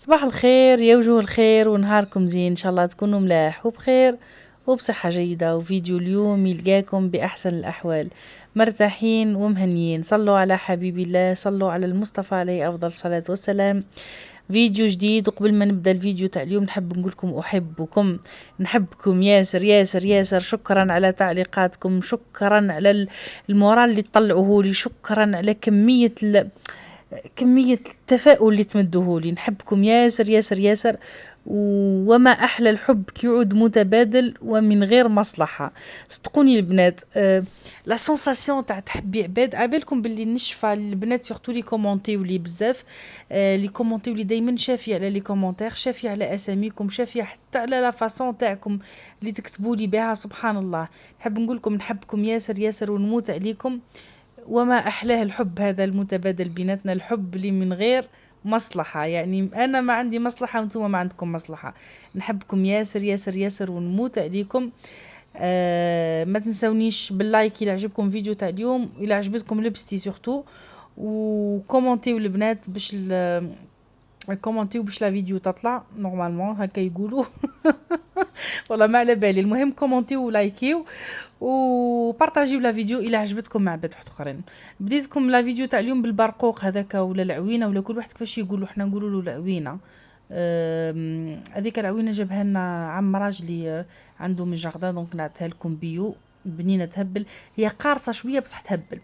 صباح الخير يا وجوه الخير ونهاركم زين ان شاء الله تكونوا ملاح وبخير وبصحة جيدة. وفيديو اليوم يلقاكم بأحسن الأحوال، مرتاحين ومهنيين. صلوا على حبيب الله، صلوا على المصطفى عليه أفضل الصلاة والسلام. فيديو جديد، وقبل ما نبدأ الفيديو تاع اليوم نحب نقولكم أحبكم، نحبكم ياسر ياسر ياسر. شكرا على تعليقاتكم، شكرا على المورال اللي تطلعوه لي، شكرا على كمية التفاؤل اللي تمدوه لي. نحبكم ياسر ياسر ياسر. وما أحلى الحب كيعود متبادل ومن غير مصلحة. صدقوني البنات، لا سونساسيون تاع تحبي عباد عبالكم باللي نشفى البنات سورتو لي كومونتيو لي بزاف، لي كومونتيو لي دايما شافيه على لي كومونتير، شافيه على اساميكم، شافيه حتى على لا فاصون تاعكم اللي تكتبوا لي بها. سبحان الله، نحب نقول لكم نحبكم ياسر ياسر ونموت عليكم. وما أحلاه الحب هذا المتبادل بيناتنا، الحب اللي من غير مصلحة. يعني أنا ما عندي مصلحة وانتم ما عندكم مصلحة. نحبكم ياسر ياسر ياسر ونموت عليكم. ما تنسونيش باللايك إلى عجبكم فيديو تاع اليوم، إلى عجبتكم لبستي سورتو، وكومنتيو البنات باش كومنتيو باش لا فيديو تطلع نورمالمون هكا يقولوا. والله ما على بالي. المهم كومنتيو ولايكيو وبارطاجيو لا فيديو الى عجبتكم مع عباد اخرين. بديتكم لا فيديو تاع اليوم بالبرقوق هذاك ولا العوينه، ولا كل واحد كيفاش يقولوا، حنا نقولوا له العوينه. هذيك العوينه جابها لنا عم راجلي، عنده من جاردان، دونك نعطيها لكم بيو بنينه تهبل. هي قارصه شويه بصح تهبل.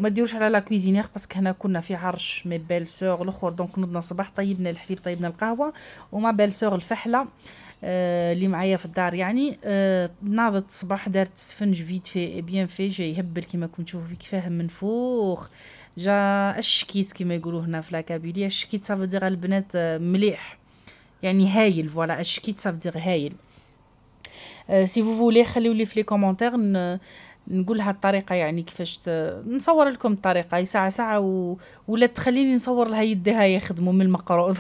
ما ديروش على لا كويزينير باسكو هنا كنا في عرش مي بيل سور الاخر، دونك نضنا الصباح طيبنا الحليب طيبنا القهوه ومع بيل سور الفحله اللي معايا في الدار. يعني ناضت الصباح دارت السفنج فيت في بيان في جاي يهبل كيما كنتم تشوفوا فيك فاه منفوخ. جا الشكيت كيما يقولوا هنا في لاكابيليه. الشكيت صافو دير البنات مليح، يعني هايل. فوالا الشكيت صافو دير هايل. سي فو فولي خليو لي في لي كومونتير نقولها الطريقه، يعني كيفاش نصور لكم الطريقه ساعه ساعه ولا تخليني نصور لها يديها يخدموا من المقروض.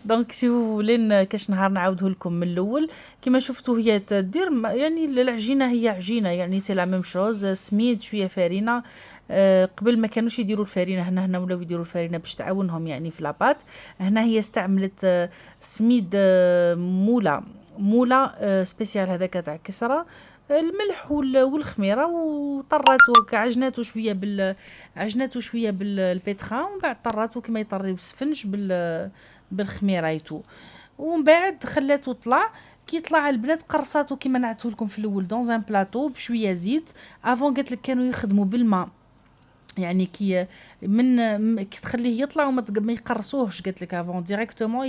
دونك سي فو فولي كاش نهار نعاوده لكم من الاول. كما شفتوا هي تدير يعني العجينه هي عجينه، يعني سي لا ميم شوز، سميد شويه فارينه. قبل ما كانوش يديروا الفارينه، هنا ولاو يديروا الفارينه باش تعاونهم يعني في لاباط. هنا هي استعملت سميد مولا سبيسيال هذاك تاع كسرة، الملح والخميره، وطراتو عجناتو شويه بالبيتخا، ومن بعد طراتو كما يطريو السفنج بالخميرايتو، ومن بعد خلاتو طلع. كي طلع البنات قرصاتو كيما نعتو لكم في الاول دون ان بلاطو بشويه زيت. افون قالت لك كانوا يخدموا بالماء، يعني كي تخليه يطلع ما يقرصوهش. قلت لك افون ديريكتومون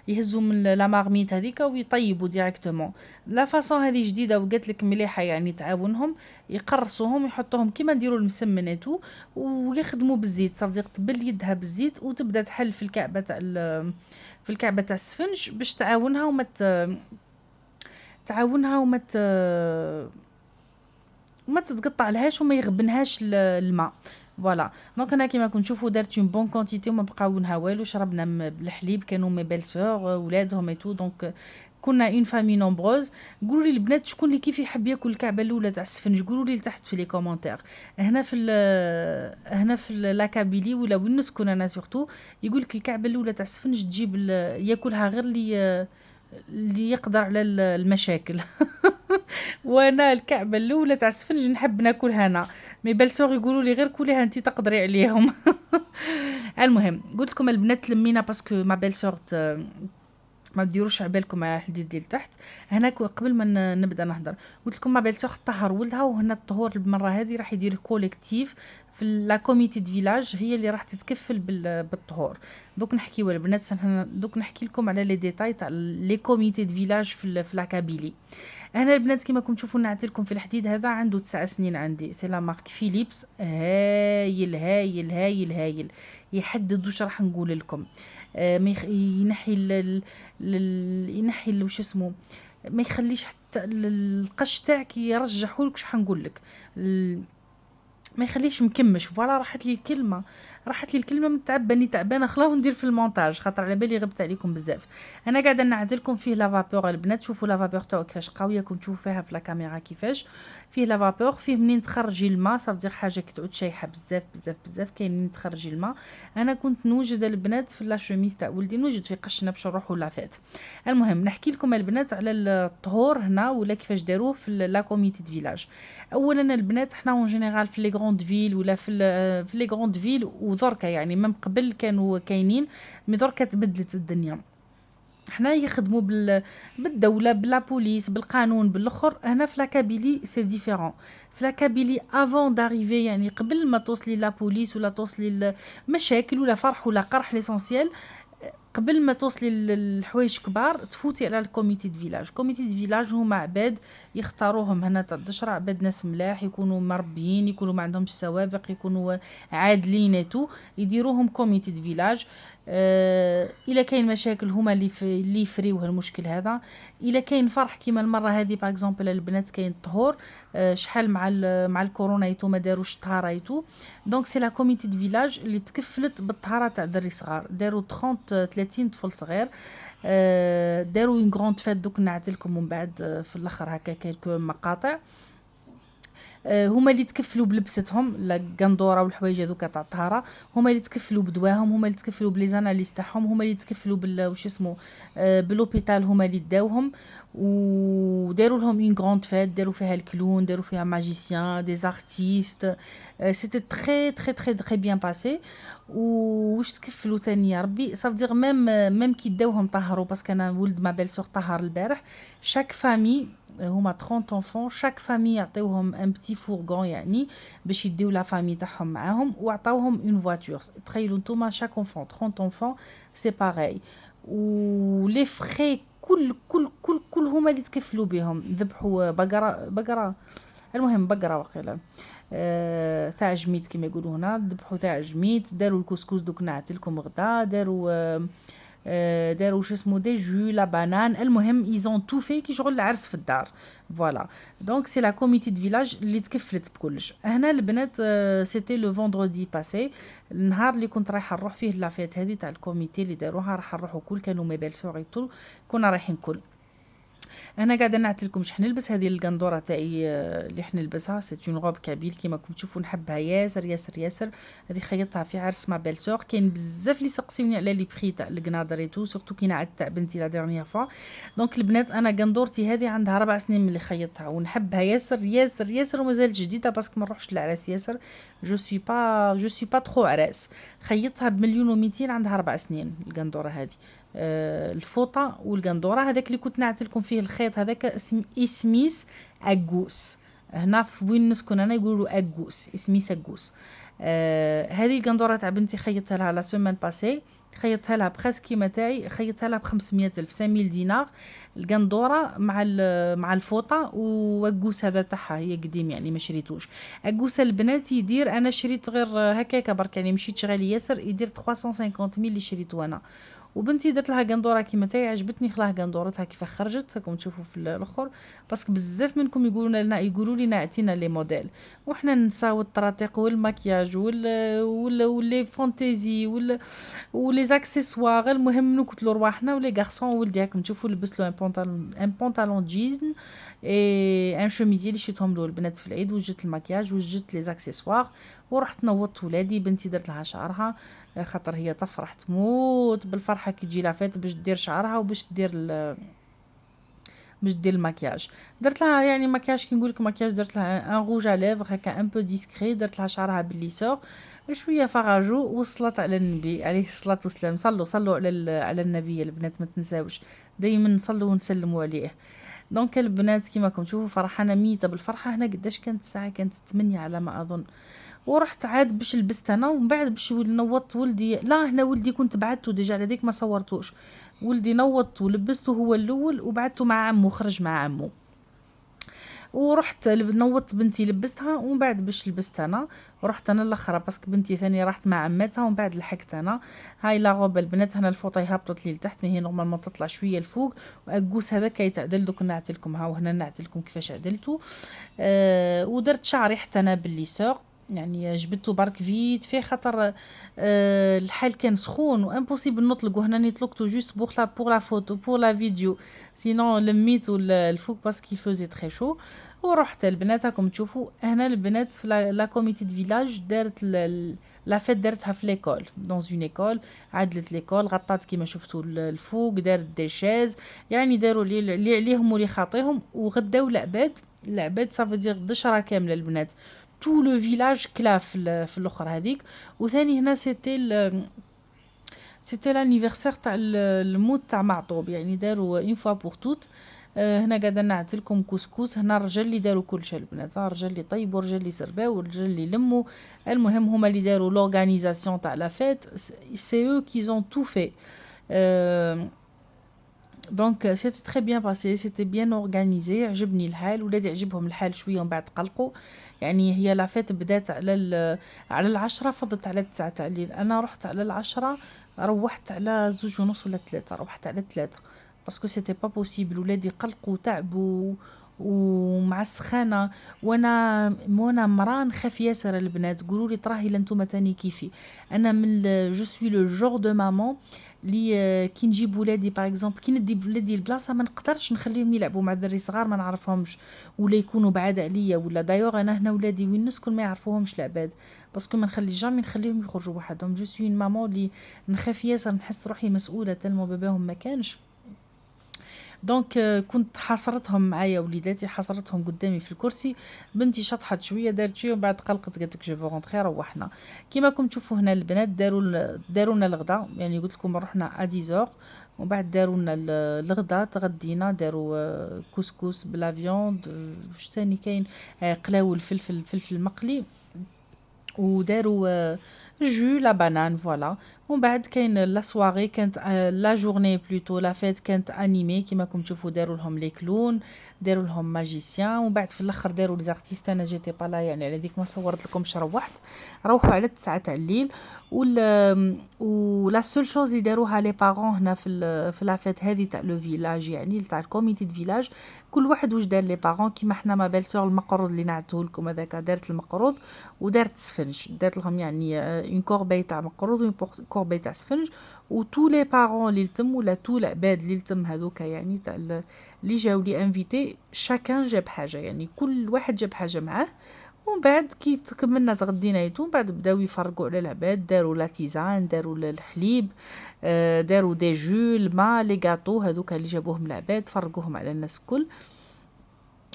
يهزوا من لا مارميت هذيك ويطيبوا ديريكتومون. لا فاصون هذه جديده وقالت لك مليحه، يعني تعاونهم يقرصوهم يحطوهم كيما نديروا المسمناتو ويخدموا بالزيت. صافي تقبل يدها بالزيت وتبدا تحل في الكعبه تاع السفنج باش تعاونها وما تتقطع لهاش وما يغبنهاش الماء. فوالا دونك انا كيما كنت تشوفوا درت اون بون كونتيتي وما بقاونها والو. شربنا بالحليب، كانوا مي بيل سور ولادهم اي تو، دونك كنا اون فامي نومبروز. قولوا لي البنات شكون اللي كيف يحب ياكل الكعبه الاولى تاع السفنج، قولوا لي لتحت في لي كومونتير. هنا في لاكابيلي ولا وين نسكن انا سورتو، يقول لك الكعبه الاولى تاع السفنج تجيب ياكلها غير اللي يقدر على المشاكل. وانا الكعبه الاولى تاع السفنج نحب ناكلها انا، مي بالسور يقولوا لي غير كليها انت تقدري عليهم. المهم قلت لكم البنات لمينا باسكو ما بالسور ما ديروش على بالكم على الحديد ديال تحت. هنا قبل ما نبدا نهضر قلت لكم ما بالسور طهر ولدها، وهنا الطهور المره هذه راح يدير كوليكتيف في لا كوميتي دو فيلاج، هي اللي راح تتكفل بالطهور. دوك نحكيو البنات، دوك نحكي لكم على لي ديتاي تاع لي كوميتي دو فيلاج في لاكابيلي. انا البنات كما كنتم تشوفوا نعطي لكم في الحديد هذا عنده 9 سنين عندي، سي لا مارك فيليبس. هايل هايل هايل هايل. يحدد واش راح نقول لكم. ينحي ينحي وش اسمه، ما يخليش حتى القش تاعك يرجحوا لك. واش حنقول لك، ما يخليش مكمش. فوالا راحت لي الكلمه، راحت لي الكلمه متعباني تعبانه خلاص ندير في المونتاج خاطر على بالي غبت عليكم بزاف. انا قاعده نعدلكم فيه لافابور البنات، شوفوا لافابور تاعو كيفاش قويه، كنت تشوفوا فيها في الكاميرا كيفاش فيه لافابور، فيه منين تخرجي الماء صافي حاجه كتعود شايحه بزاف بزاف بزاف، كاين منين تخرجي الماء. انا كنت نوجد البنات في لاشوميز تاع ولدي، نوجد في قشنا باش نروحوا لافيت. المهم نحكي لكم البنات على الطهور هنا ولا كيفاش داروه في لا كوميتي دو فيلاج. اولا البنات حنا اون جينيرال في لي غروند فيل ولا في لي غروند فيل ودركا يعني من قبل كانوا كاينين، مي دركا تبدلت الدنيا. حنا يخدموا بالدوله بلا بوليس بالقانون بالاخر. هنا في لاكابيلي سي ديفيرون. في لاكابيلي افون داريفي يعني قبل ما توصلي لا بوليس ولا توصلي المشاكل ولا فرح ولا قرح، ليسونسيال قبل ما توصلي للحوايج كبار تفوتي على الكوميتي دو فيلاج. كوميتي دو فيلاج هما عباد يختاروهم هنا تاع الدشرة، عباد ناس ملاح، يكونوا مربيين، يكونوا ما عندهمش سوابق، يكونوا عادلين تو يديروهم كوميتي دو فيلاج. الا كاين مشاكل هما اللي يفريوه المشكل هذا. الا كاين فرح كيما المره هذه باغ اكزومبل البنات كاين طهور، شحال مع الكورونا يتو ما داروش طهاره يتو، دونك سي لا كوميتي دو فيلاج اللي تكفلت بالطهاره تاع دري صغار. داروا 30 طفل صغير، داروا اون غروند فات. دوك نعت لكم من بعد في الاخر هكا كالكو مقاطع. هما اللي تكفلوا بلبستهم لا قندوره والحوايج هذوك تاع الطهاره، هما اللي تكفلوا بدواهم، هما اللي تكفلوا بلي زاناليز تاعهم، هما اللي تكفلوا واش اسمه بالوبيتال، هما اللي داوهم وداروا لهم اون غروند فات، داروا فيها الكلون، داروا فيها ماجيسيان دي زارتيست. سيتي تري تري تري تري بيان باسي. واش تكفلوا ثاني يا ربي صافي دير ميم كي داوهم طهروا، باسكو انا ولد ما بيل سور طهر البارح. شاك فامي هما 30 enfants، شاك فامي يعطيوهم ان بتي فورغون يعني باش يديو لا فامي تاعهم معاهم، وعطاوهم اون فواتور. تخيلوا نتوما شاك enfant 30 enfants سي باغاي. ولي فري كل هما اللي تكفلوا بهم. ذبحوا بقره المهم بقره وقيله ثاع جميت كما يقولوا هنا، ذبحوا ثاع جميت، داروا الكسكس دوك نعت لكم غدا، داروا واش اسمه دي جو لا بانان. المهم ايزون تو في كي شغل العرس في الدار. فوالا دونك سي لا كوميتي دو فيلاج اللي تكفلت بكلش. هنا البنات سيتي لو فوندردي باسي، النهار اللي كنت رايحه نروح فيه لافيت هذه تاع الكوميتي اللي داروها، راح نروحوا كل كانوا ميبال سوريتو كنا رايحين كل. انا قاعده نعت لكم شحال نلبس. هذه القندوره تاعي اللي حنا نلبسها سي اون روب كابيل كيما راكم تشوفوا، نحبها ياسر ياسر ياسر. هذه خيطتها في عرس مع بيل سور. كاين بزاف اللي سقسيوني على لي بري تاع القنادر ايتو، سورتو كي نعت تاع بنتي لا ديرنيير فوا. دونك البنات انا قندورتي هذه عندها 4 سنين من اللي خيطتها، ونحبها ياسر ياسر ياسر، ومازال جديده باسكو ما نروحش للعراس ياسر. جو سوي با ترو عراس. خيطها بمليون و200، عندها 4 سنين القندوره هذه. الفوطه والقندوره هذاك اللي كنت نعت لكم فيه الخيط هذاك اسميس اغوس. هنا في وين نسكن انا يقولوا اغوس، اسميس اغوس. هذه القندوره تاع بنتي خيطتها لها لا سيمين باسي، خيطتها لها بريسك كيما تاعي، خيطتها لها ب 500,000 5000 دينار القندوره مع الفوطه. واغوس هذا تاعها هي قديم يعني ما شريتوش. اغوس البنات يدير، انا شريت غير هكاك برك يعني مشيت غالي ياسر، يدير 350,000 اللي شريته انا. وبنتي درت لها قندوره كيما تاعي عجبتني، خلاها قندورتها كيف خرجت راكم تشوفوا في الاخر. باسكو بزاف منكم يقولوا لنا اعطينا لي موديل، وحنا نساو الطراطيق والمكياج ولي فانتيزي ولي زاكسيسوار. المهم نكتلوا رواحنا ولي غارسون. ولدي راكم تشوفوا لبس له ان بونطالون جين اي ان شوميزي اللي شيتهم له البنات في العيد، وجدت المكياج وجدت لي زاكسيسوار، ورحت نوضت ولادي. بنتي درت لها شعرها خاطر هي تفرح تموت بالفرحه كي تجي لافيت باش دير شعرها وباش دير المكياج. درت لها يعني مكياج كي نقول لك مكياج، درت لها ان روج ا ليفر هكا ان بو ديسكري، درت لها شعرها بالليسور شويه فراجو، وصلت على النبي عليه الصلاه والسلام. صلوا على النبي البنات، ما تنساوش دائما نصلوا ونسلموا عليه. دونك البنات كيما راكم تشوفوا فرحانه ميته بالفرحه. هنا قداش كانت الساعه؟ كانت 8 على ما اظن. ورحت عاد باش لبست انا، ومن بعد باش نوضت ولدي. لا هنا ولدي كنت بعثته ديجا على ديك ما صورتوش. ولدي نوضت ولبسته هو الاول، وبعثته مع عمو، خرج مع عمو. ورحت نوضت بنتي لبستها، ومن بعد باش لبست انا ورحت انا الاخرى باسكو بنتي ثاني راحت مع عمتها، ومن بعد لحقت انا. هاي لا غوب البنات. هنا الفوطه هبطت لي لتحت، ما هي نورمالمون تطلع شويه الفوق. واقوس هذا كيتعدل. دوك نعت لكم، ها وهنا نعت لكم كيفاش عدلته. ودرت شعري حتى انا بالليسور. يعني جبدته برك فيت في خاطر الحال كان سخون وامبوسيبل نطلق، وهنا نطلقته جوست بور لا فوتو بور لا فيديو، سينون لميت الفوق باسكو فوزي تري شو. ورحت البنات راكم تشوفوا هنا البنات في لا كوميتي دو فيلاج دارت لا فيت دارتها في ليكول دون اون ايكول، عدلت ليكول غطات كيما شفتوا الفوق، دارت دي شاز، يعني داروا اللي عليهم واللي خاطيهم، وغداو العباد صافي دير دشره كامله البنات، تو لو فيلاج كلا في الاخر هذيك. وثاني هنا سيتي لانيفرسير تاع الموت تاع معطوب، يعني داروا اون فوا بور توت. هنا قاعده نعت لكم كسكس، هنا الرجال اللي داروا كل شيء البنات، الرجال اللي طيبوا، الرجال اللي سرباو، والرجال اللي لموا، المهم هما اللي داروا لورغانيزاسيون تاع لا فيت، سي او كي زون تو في. دونك سيتي تري بيان باسي، سيتي بيان اورغانيزي، عجبني الحال، ولادي عجبهم الحال شويه ومن بعد قلقوا. يعني هي لافيت بدات على 10 فضت على 9 تاع الليل، انا رحت على 10 روحت على 2:30 ولا 3، روحت على 3 باسكو سيتي با بوسيبل، ولادي قلقوا تعبوا ومع السخانه، وانا مراه نخاف ياسر البنات، قولوا لي تراهي لانتوما تاني كيفي، انا من جو سوي لو جور دو مامون لي كي نجيب ولادي باغ اكزومبل، كي ندي ولادي البلاصه ما نقدرش نخليهم يلعبوا مع دري صغار ما نعرفهمش ولا يكونوا بعاد عليا، ولا دايوغ انا هنا ولادي وين نسكن ما يعرفوهمش العباد، باسكو ما نخلي جامي نخليهم يخرجوا وحدهم، جو سوي مامون لي نخاف ياسر، نحس روحي مسؤوله تلمو باباهم ما كانش. دونك كنت حاصرتهم معايا وليداتي، حاصرتهم قدامي في الكرسي، بنتي شطحت شويه دارت شويه ومن بعد قلقت قالت لك جو فو رونتري، روحنا. كيما راكم تشوفوا هنا البنات داروا لنا الغدا، يعني قلت لكم رحنا ا 10 ومن بعد داروا لنا الغدا، تغدينا، داروا كسكس بلا فيوند، واش ثاني كاين، قلاو الفلفل المقلي، وداروا جو لا بانان فوالا. ومن بعد كاين لا سواري كانت لا جورني بلوتو لا فيت كانت انيمي كيما راكم تشوفوا، داروا لهم لي كلون، داروا لهم ماجيسيان، ومن بعد في الاخر داروا لي زارتيست، انا جيتي با لا يعني على ديك ما صورت لكمش، روحوا على 9 تاع الليل. ولا سول شوز اللي داروها لي بارون هنا في لا فيت هذه تاع لو فيلاج، يعني تاع الكوميتي دو فيلاج، كل واحد واش دار لي بارون، كيما حنا ما بال سور المقروض اللي نعته لكم هذاك، دارت المقروض ودارت سفنج، دارت لهم يعني اون كوربي تاع مقروض و كوربي تاع سفنج، و تو لي بارون اللي تم ولا تو العباد اللي تم هذوك، يعني تاع اللي جاو لي انفيتي شاكان جاب حاجه، يعني كل واحد جاب حاجه معاه. ومن بعد كي كملنا تغدينا يتو، من بعد بداو يفرقوا على العباد، داروا لا تيزان، داروا الحليب، داروا دي جو، الماء، لي غاتو هذوك اللي جابوهم العباد، فرقوهم على الناس الكل.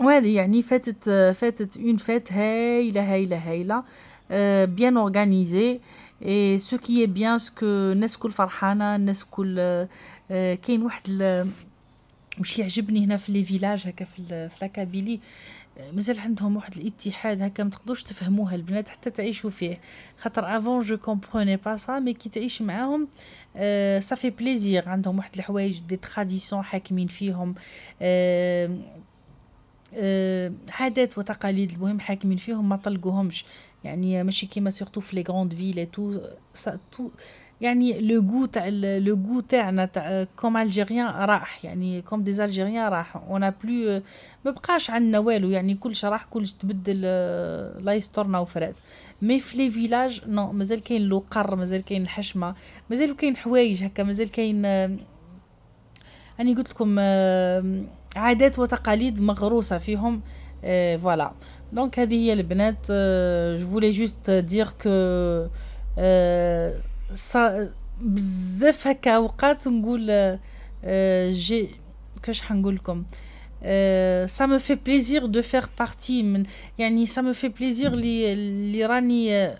وهذه يعني فاتت اون فات هايله بيان اورغانيزي، اي سو كي اي بيان سكو الناس كل فرحانه، الناس كل كاين واحد وش يعجبني هنا في لي فيلاج هكا في لاكابيلي، مازال عندهم واحد الاتحاد هكا، ما تقدروش تفهموها البنات حتى تعيشوا فيه، خاطر افون جو كومبروني با سا، مي كي تعيش معاهم صافي بليزير، عندهم واحد الحوايج دي تراديسيون حاكمين فيهم، عادات وتقاليد المهم حاكمين فيهم ما طلقوهمش، يعني ماشي كيما سورتو في لي غروند فيل اي تو يعني لو غو تاعنا تاع كوم الجيريان راح، يعني كوم دي الجيريان راح، اون بلو ما بقاش عندنا والو، يعني كلش راح كلش تبدل، لا يسترنا وفرات. مي في لي فيلاج نو، مازال كاين الوقر، مازال كاين الحشمه، مازال كاين حوايج هكا، مازال كاين اني قلت لكم عادات وتقاليد مغروسه فيهم، فوالا. دونك هذه هي البنات، جو فولي جوست دير كو بزاف هكا اوقات نقول جي كاش حنقول لكم، ça me fait plaisir de faire partie من، يعني ça me fait plaisir li راني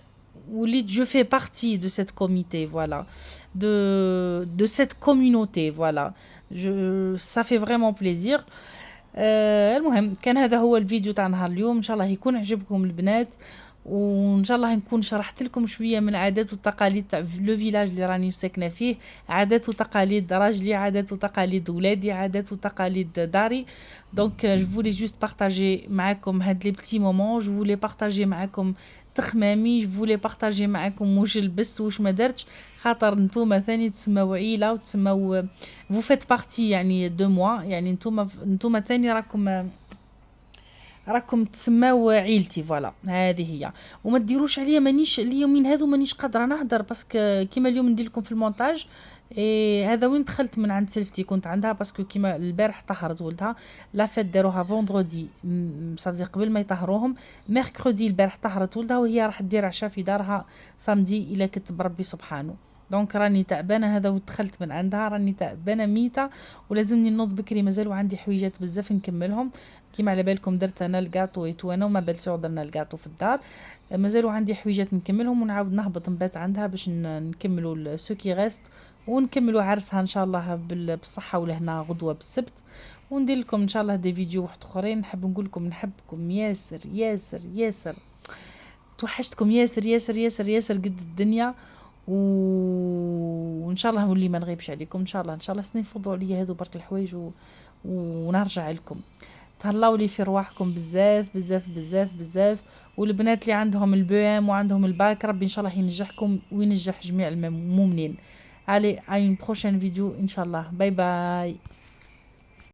وليت je fais partie de cette comité, voilà, de cette communauté, voilà. Ça fait vraiment plaisir. المهم كان هذا هو الفيديو تاع نهار اليوم، ان شاء الله يكون عجبكم البنات، وان شاء الله نكون شرحت لكم شويه من عادات وتقاليد تاع لو فيلاج اللي راني ساكنه فيه، عادات وتقاليد راجلي، عادات وتقاليد ولادي، عادات وتقاليد داري. دونك جو فولي جوست بارطاجي معاكم هاد لي بتي مومون، جو فولي بارطاجي معاكم تخمامي، جو فولي بارطاجي معاكم واش لبست واش ما درتش، خاطر نتوما ثاني تسماو عيله وتسماو فو فيت بارتي يعني دو موا، يعني نتوما ثاني راكم راكم تسماو عيلتي. فوالا هذه هي. وما ديروش عليا مانيش اليومين هذو مانيش قادره نهضر باسكو كيما اليوم ندير لكم في المونتاج. هذا وين دخلت من عند سلفتي كنت عندها باسكو كيما البارح طهرت ولدها. لا فات داروها فوندردي صافي قبل ما يطهروهم. ميركودي البارح طهرت ولدها وهي راح دير عشاء في دارها سامدي الا كتب ربي سبحانه. دونك راني تعبانه هذا ودخلت من عندها راني تعبانه ميته ولازمني نوض بكري مازالوا عندي حويجات بزاف نكملهم. كيما على بالكم درت انا الكاطو انا وما بلسو درنا الكاطو في الدار. مازالوا عندي حويجات نكملهم ونعاود نهبط نبات عندها باش نكملوا سوكي غيست ونكملوا عرسها ان شاء الله بالصحه ولهنا غدوه بالسبت. وندير لكم ان شاء الله دي فيديو واحد اخرين. نحب نقول لكم نحبكم ياسر ياسر ياسر. توحشتكم ياسر ياسر ياسر ياسر قد الدنيا. وان شاء الله نولي ما نغيبش عليكم ان شاء الله. ان شاء الله سنين فضوا عليا هذو برك الحوايج ونرجع لكم. تهلاو لي في رواحكم بزاف بزاف بزاف بزاف. والبنات اللي عندهم البي وعندهم الباك ربي ان شاء الله ينجحكم وينجح جميع المؤمنين. علي اي بروشين فيديو ان شاء الله. باي باي.